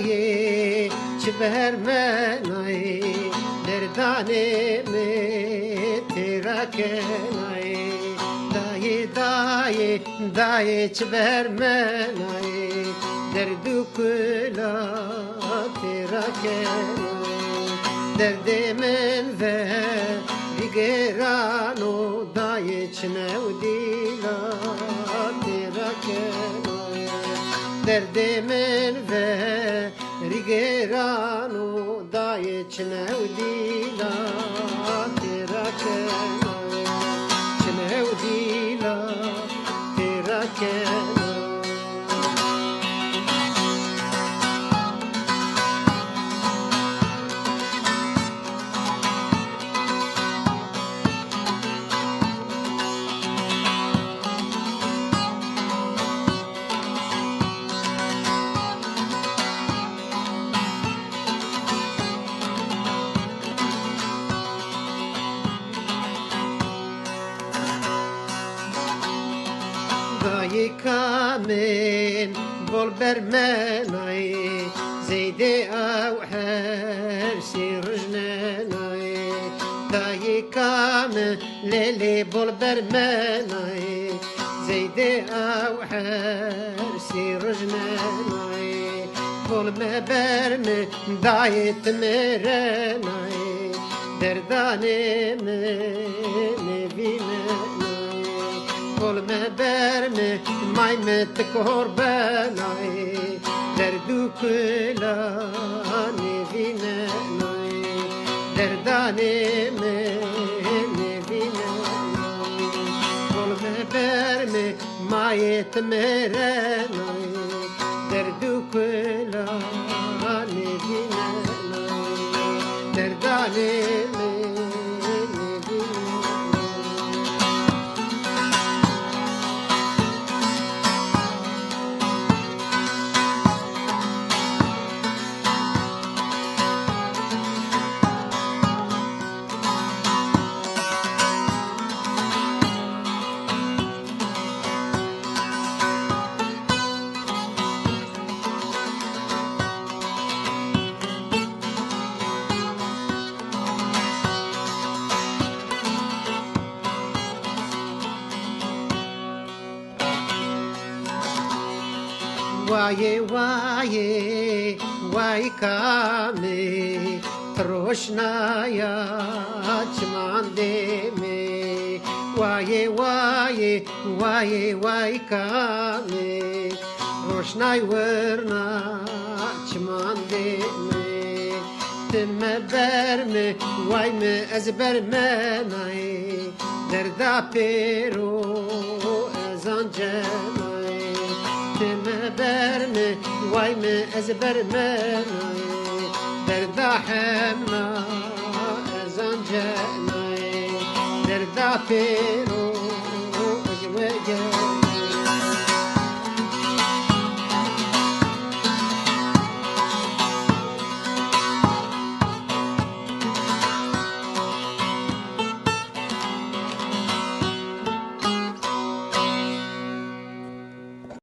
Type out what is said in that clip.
دایه چه بر منای دردانه می ترکنای دایه چه بر منای دردو کلا ترکنای درد من و دیگرانو دایه چنو دیلا ترکنای درد من و دیگرانو دایه چنو دیلا ترکنای چنو دیلا ترکنای دایی کامن بول بر منای زیده او هر سی رجنای دایی کامن لیلی بول بر منای زیده او هر سی رجنای بول مبرم دایی تمرنای دردانه نبینه بول مبرم مایمت قربانای دردو کلا نبینه دردانه نبینه بول مبرم مایت مرنای دردو کلا نبینه دردانه وای کامی تروشنایا چمانده می وای کامی روشنای ورنا چمانده می تم برم وای از برمنای دردا پیرو از آنجمای برم وایم از برم دردا همنا از آنجا دردا پیرو